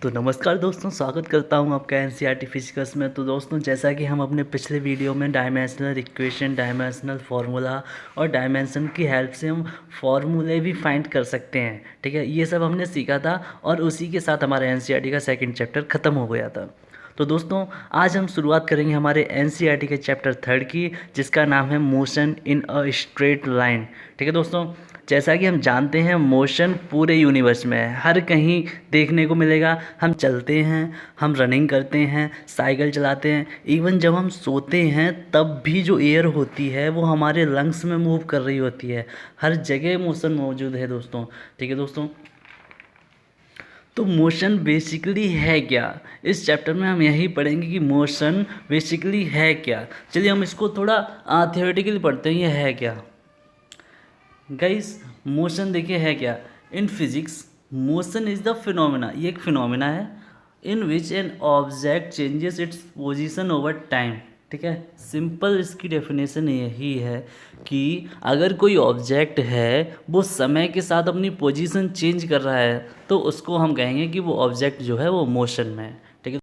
तो नमस्कार दोस्तों, स्वागत करता हूं आपका एनसीईआरटी फिजिक्स में। तो दोस्तों, जैसा कि हम अपने पिछले वीडियो में डायमेंशनल इक्वेशन, डायमेंशनल फार्मूला और डायमेंशन की हेल्प से हम फार्मूले भी फाइंड कर सकते हैं। ठीक है, ये सब हमने सीखा था और उसी के साथ हमारा एनसीईआरटी का सेकंड चैप्टर ख़त्म हो गया था। तो दोस्तों, आज हम शुरुआत करेंगे हमारे एनसीईआरटी के चैप्टर 3 की, जिसका नाम है motion in a straight line. ठीक है दोस्तों, जैसा कि हम जानते हैं मोशन पूरे यूनिवर्स में है, हर कहीं देखने को मिलेगा। हम चलते हैं, हम रनिंग करते हैं, साइकिल चलाते हैं, इवन जब हम सोते हैं तब भी जो एयर होती है वो हमारे लंग्स में मूव कर रही होती है। हर जगह मोशन मौजूद है दोस्तों। ठीक है दोस्तों, तो मोशन बेसिकली है क्या, इस चैप्टर में हम यही पढ़ेंगे कि मोशन बेसिकली है क्या। चलिए हम इसको थोड़ा थियोरेटिकली पढ़ते हैं, ये है क्या गाइस। मोशन देखिए है क्या। In physics motion is the phenomena, ये एक फिनोमेना है in which an object changes its position over time. ठीक है, सिंपल इसकी डेफिनेशन यही है कि अगर कोई ऑब्जेक्ट है वो समय के साथ अपनी पोजीशन चेंज कर रहा है तो उसको हम कहेंगे कि वो ऑब्जेक्ट जो है वो मोशन में है। ठीक है,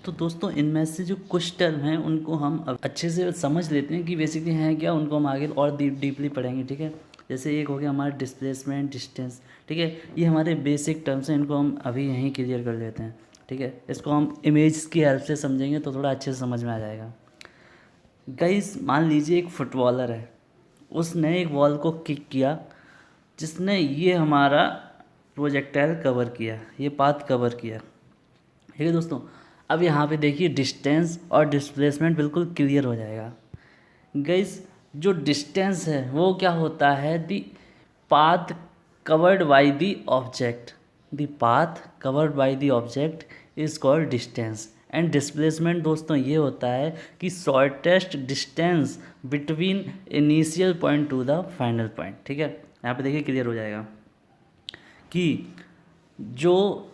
तो दोस्तों इनमें से जो कुछ टर्म हैं उनको हम अब अच्छे से समझ लेते हैं कि बेसिकली हैं क्या, उनको हम आगे और डीपली पढ़ेंगे। ठीक है, जैसे एक हो गया हमारा डिस्प्लेसमेंट, डिस्टेंस। ठीक है, ये हमारे बेसिक टर्म्स हैं, इनको हम अभी यहीं क्लियर कर लेते हैं। ठीक है, इसको हम इमेज की हेल्प से समझेंगे तो थोड़ा अच्छे से समझ में आ जाएगा। गाइस, मान लीजिए एक फुटबॉलर है, उसने एक बॉल को किक किया जिसने ये हमारा प्रोजेक्टाइल कवर किया, ये पाथ कवर किया। ठीक है दोस्तों, अब यहाँ पे देखिए डिस्टेंस और डिस्प्लेसमेंट बिल्कुल क्लियर हो जाएगा। गाइस, जो डिस्टेंस है वो क्या होता है, the path covered by the object. The path covered by the object is called distance. And displacement दोस्तों ये होता है कि shortest distance between initial point two the final point. ठीक है, यहाँ पे देखिए क्लियर हो जाएगा कि जो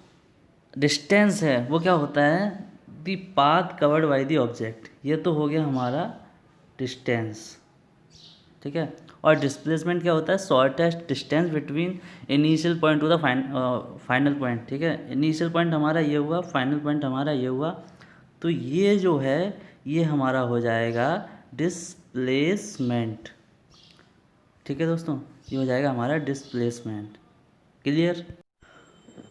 डिस्टेंस है वो क्या होता है, the path covered by the object. ये तो हो गया हमारा डिस्टेंस। ठीक है, और डिस्प्लेसमेंट क्या होता है, shortest distance between initial point two the final point. ठीक है, इनिशियल पॉइंट हमारा ये हुआ, फाइनल पॉइंट हमारा ये हुआ, तो ये जो है ये हमारा हो जाएगा डिस्प्लेसमेंट। ठीक है दोस्तों, ये हो जाएगा हमारा डिस्प्लेसमेंट। क्लियर।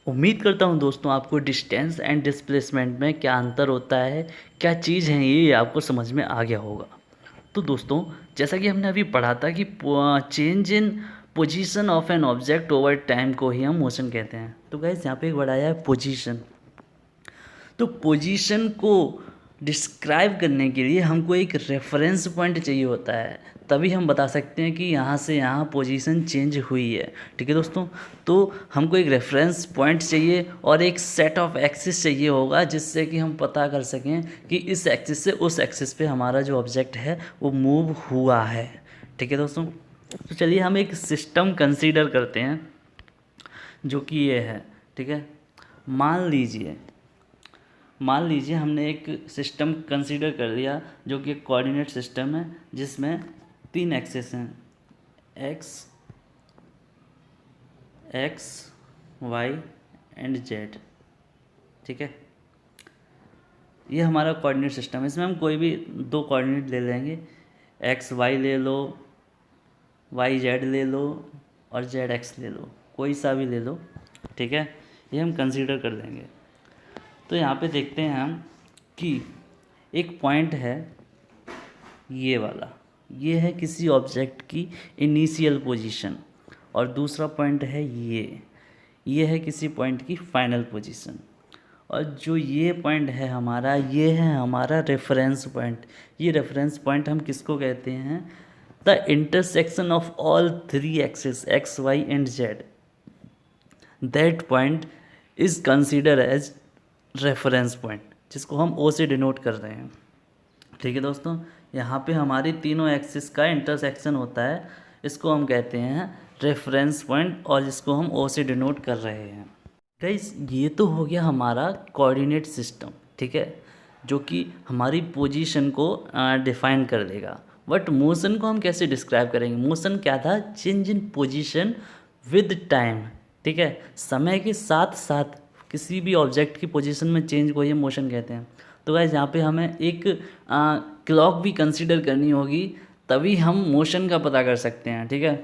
उम्मीद करता हूँ दोस्तों आपको डिस्टेंस एंड डिस्प्लेसमेंट में क्या अंतर होता है, क्या चीज़ है, ये आपको समझ में आ गया होगा। तो दोस्तों, जैसा कि हमने अभी पढ़ा था कि change in position of an object over time को ही हम मोशन कहते हैं। तो गाइस, यहाँ पे एक वर्ड आया है पोजीशन। तो पोजीशन को डिस्क्राइब करने के लिए हमको एक रेफरेंस पॉइंट चाहिए होता है, तभी हम बता सकते हैं कि यहाँ से यहाँ पोजीशन चेंज हुई है। ठीक है दोस्तों, तो हमको एक रेफरेंस पॉइंट चाहिए और एक सेट ऑफ एक्सिस चाहिए होगा जिससे कि हम पता कर सकें कि इस एक्सिस से उस एक्सिस पे हमारा जो ऑब्जेक्ट है वो मूव हुआ है। ठीक है दोस्तों, तो चलिए हम एक सिस्टम कंसीडर करते हैं जो कि ये है। ठीक है, मान लीजिए हमने एक सिस्टम कंसीडर कर लिया जो कि एक कोऑर्डिनेट सिस्टम है जिसमें 3 एक्सेस हैं, एक्स वाई एंड जेड। ठीक है, ये हमारा कोऑर्डिनेट सिस्टम है। इसमें हम कोई भी 2 कोऑर्डिनेट ले लेंगे, एक्स वाई ले लो, वाई जेड ले लो और जेड एक्स ले लो, कोई सा भी ले लो। ठीक है, ये हम कंसीडर कर लेंगे। तो यहाँ पे देखते हैं हम कि एक पॉइंट है ये वाला, ये है किसी ऑब्जेक्ट की इनिशियल पोजीशन, और दूसरा पॉइंट है ये है किसी पॉइंट की फाइनल पोजीशन, और जो ये पॉइंट है हमारा, ये है हमारा रेफरेंस पॉइंट। ये रेफरेंस पॉइंट हम किसको कहते हैं, the intersection of all 3 axis X Y and Z. That point is consider as reference point, जिसको हम ओ से डिनोट कर रहे हैं। ठीक है दोस्तों, यहाँ पे हमारी तीनों एक्सिस का इंटरसेक्शन होता है, इसको हम कहते हैं रेफरेंस पॉइंट, और जिसको हम ओ से डिनोट कर रहे हैं। गाइस, ये तो हो गया हमारा कोऑर्डिनेट सिस्टम। ठीक है, जो कि हमारी पोजीशन को डिफाइन कर देगा। बट मोशन को हम कैसे डिस्क्राइब करेंगे, मोशन क्या था, change in position with time. ठीक है, समय के साथ साथ किसी भी ऑब्जेक्ट की पोजीशन में चेंज को ये मोशन कहते हैं। तो गाइस यहाँ पे हमें एक क्लॉक भी कंसीडर करनी होगी, तभी हम मोशन का पता कर सकते हैं, ठीक है।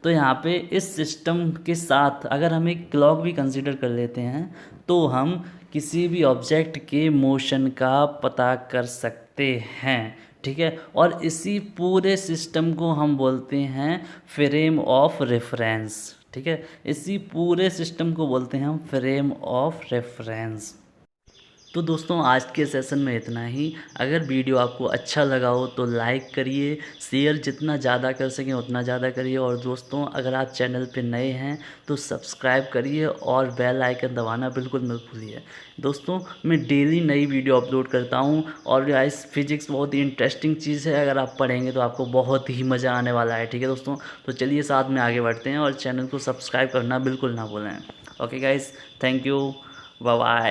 तो यहाँ पे इस सिस्टम के साथ अगर हम एक क्लॉक भी कंसीडर कर लेते हैं तो हम किसी भी ऑब्जेक्ट के मोशन का पता कर सकते हैं, ठीक है। और इसी पूरे सिस्टम को हम बोलते हैं फ्रेम ऑफ रेफरेंस, ठीक है। इसी पूरे सिस्टम को बोलते हैं हम फ्रेम ऑफ रेफरेंस। तो दोस्तों आज के सेशन में इतना ही। अगर वीडियो आपको अच्छा लगा हो तो लाइक करिए, शेयर जितना ज़्यादा कर सकें उतना ज़्यादा करिए, और दोस्तों अगर आप चैनल पे नए हैं तो सब्सक्राइब करिए और बेल आइकन दबाना बिल्कुल मत भूलिए। दोस्तों मैं डेली नई वीडियो अपलोड करता हूँ, और गाइस फिजिक्स बहुत ही इंटरेस्टिंग चीज़ है, अगर आप पढ़ेंगे तो आपको बहुत ही मज़ा आने वाला है, ठीक है दोस्तों। तो चलिए साथ में आगे बढ़ते हैं, और चैनल को सब्सक्राइब करना बिल्कुल ना भूलें। Okay guys, thank you, bye bye.